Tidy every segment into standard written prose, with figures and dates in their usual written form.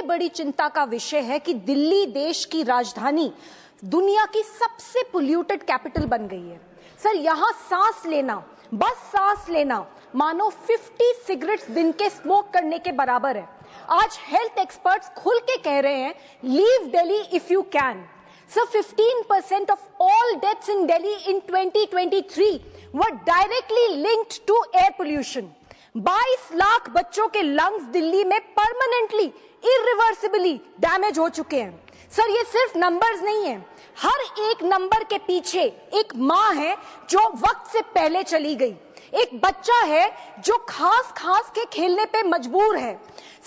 बड़ी चिंता का विषय है कि दिल्ली देश की राजधानी दुनिया की सबसे पोल्यूटेड कैपिटल बन गई है। सर, यहां सांस लेना, बस सांस लेना मानो 50 सिगरेट्स दिन के स्मोक करने के बराबर है। आज हेल्थ एक्सपर्ट्स खुल के कह रहे हैं, leave Delhi if you can. Sir, 15% of all deaths in Delhi in 2023 were directly linked to air pollution. 22 lakh बच्चों के लंग्स दिल्ली में परमानेंटली, इरिवर्सिबली डैमेज हो चुके हैं। सर, ये सिर्फ नंबर्स नहीं है, हर एक नंबर के पीछे एक माँ है जो वक्त से पहले चली गई, एक बच्चा है जो खास खास के खेलने पे मजबूर है।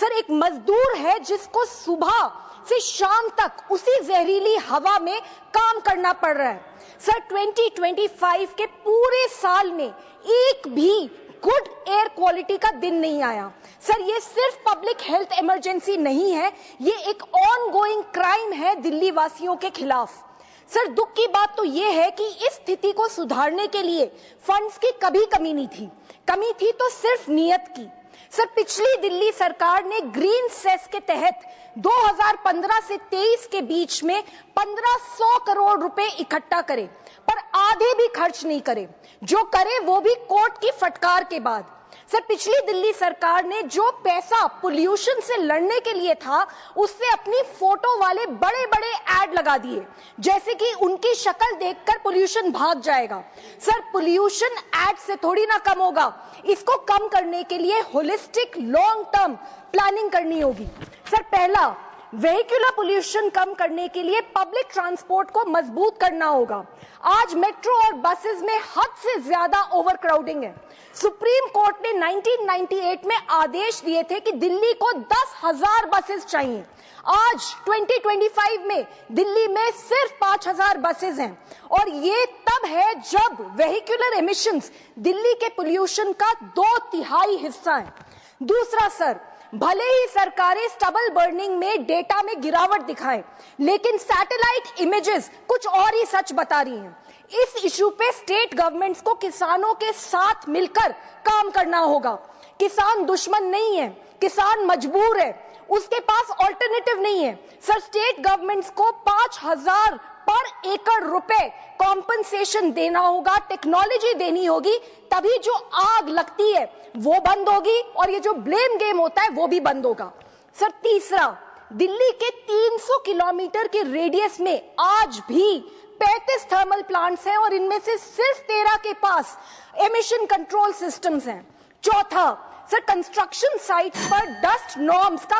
सर, एक मजदूर है जिसको सुबह से शाम तक उसी जहरीली हवा में काम करना पड़ रहा है। सर, 2025 के पूरे साल में एक भी गुड एयर क्वालिटी का दिन नहीं आया। सर, ये सिर्फ पब्लिक हेल्थ इमरजेंसी नहीं है, ये एक ऑनगोइंग क्राइम है दिल्ली वासियों के खिलाफ। सर, दुख की बात तो ये है कि इस स्थिति को सुधारने के लिए फंड्स की कभी कमी नहीं थी, कमी थी तो सिर्फ नीयत की। सर, पिछली दिल्ली सरकार ने ग्रीन सेस के तहत 2015 से 23 के बीच में 1500 करोड़ रुपए इकट्ठा करे, पर आधे भी खर्च नहीं करे, जो करे वो भी कोर्ट की फटकार के बाद। सर, पिछली दिल्ली सरकार ने जो पैसा पोल्यूशन से लड़ने के लिए था, उससे अपनी फोटो वाले बड़े बड़े एड लगा दिए, जैसे कि उनकी शक्ल देखकर पोल्यूशन भाग जाएगा। सर, पोल्यूशन एड से थोड़ी ना कम होगा, इसको कम करने के लिए होलिस्टिक लॉन्ग टर्म प्लानिंग करनी होगी। सर, पहला, वेहिकुलर पोल्यूशन कम करने के लिए पब्लिक ट्रांसपोर्ट को मजबूत करना होगा। आज मेट्रो और बसेस में हद से ज्यादा ओवरक्राउडिंग है। सुप्रीम कोर्ट ने 1998 में आदेश दिए थे कि दिल्ली को 10,000 बसेस चाहिए। आज 2025 में दिल्ली में सिर्फ 5,000 बसेस हैं, और ये तब है जब वेहिकुलर एमिशंस दिल्ली के पोल्यूशन का 2/3 हिस्सा है। दूसरा, सर, भले ही सरकारें स्टबल बर्निंग में डेटा में गिरावट दिखाएं, लेकिन सैटेलाइट इमेजेस कुछ और ही सच बता रही हैं। इस इशू पे स्टेट गवर्नमेंट्स को किसानों के साथ मिलकर काम करना होगा। किसान दुश्मन नहीं है, किसान मजबूर है, उसके पास ऑल्टरनेटिव नहीं है। सर, स्टेट गवर्नमेंट्स को 5,000 पर एकड़ रुपए कॉम्पनसेशन देना होगा, टेक्नोलॉजी देनी होगी, तभी जो आग लगती है वो बंद होगी और ये जो ब्लेम गेम होता है वो भी बंद होगा। सर, तीसरा, दिल्ली के 300 किलोमीटर के रेडियस में आज भी 35 थर्मल प्लांट्स हैं, और इनमें से सिर्फ 13 के पास एमिशन कंट्रोल सिस्टम्स हैं। चौथा, सर, कंस्ट्रक्शन साइट्स पर डस्ट नॉर्म्स का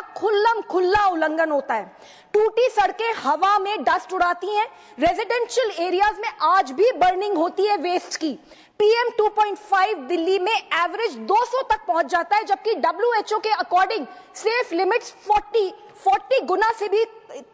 खुल्ला उल्लंघन होता है। टूटी सड़कें हवा में डस्ट उड़ाती हैं। रेजिडेंशियल एरियाज में आज भी बर्निंग होती है वेस्ट की। PM 2.5 दिल्ली में एवरेज 200 तक पहुंच जाता है, जबकि WHO के अकॉर्डिंग सेफ लिमिट्स 40 गुना से भी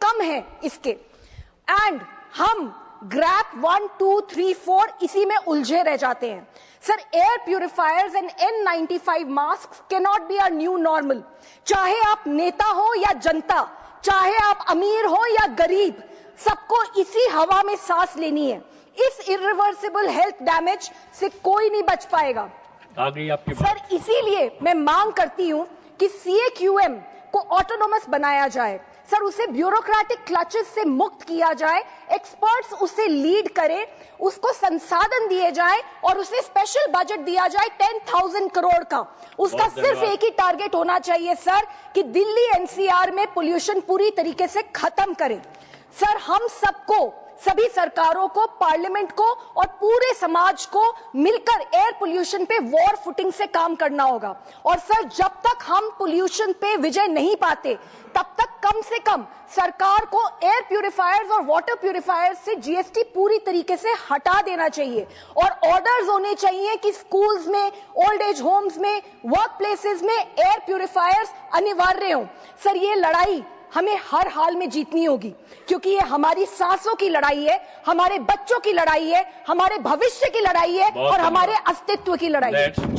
कम है इसके। एंड हम ग्रैप 1, 2, 3, 4 इसी में उलझे रह जाते हैं। Sir, air purifiers and N95 mask can not be our new normal. चाहे आप नेता हो या जनता, चाहे आप अमीर हो या गरीब, सबको इसी हवा में सांस लेनी है। इस इरिवर्सिबल हेल्थ डैमेज से कोई नहीं बच पाएगा। सर, इसीलिए मैं मांग करती हूं कि CAQM को ऑटोनोमस बनाया जाए। सर, उसे ब्यूरोक्रेटिक क्लचेस से मुक्त किया जाए, एक्सपर्ट्स उसे लीड करें, उसको संसाधन दिए जाए और उसे स्पेशल बजट दिया जाए 10,000 करोड़ का। उसका सिर्फ एक ही टारगेट होना चाहिए सर, कि दिल्ली NCR में पोल्यूशन पूरी तरीके से खत्म करें। सर, हम सबको, सभी सरकारों को, पार्लियामेंट को और पूरे समाज को मिलकर एयर पोल्यूशन पे वॉर फुटिंग से काम करना होगा। और सर, जब तक हम पोल्यूशन पे विजय नहीं पाते, तब तक कम से कम सरकार को एयर प्यूरिफायर्स और वाटर प्यूरिफायर्स से GST पूरी तरीके से हटा देना चाहिए, और ऑर्डर्स होने चाहिए कि स्कूल्स में, ओल्ड एज होम्स में, वर्क प्लेसेस में एयर प्यूरिफायर्स अनिवार्य हो। सर, ये लड़ाई हमें हर हाल में जीतनी होगी, क्योंकि ये हमारी सांसों की लड़ाई है, हमारे बच्चों की लड़ाई है, हमारे भविष्य की लड़ाई है और हमारे अस्तित्व की लड़ाई है।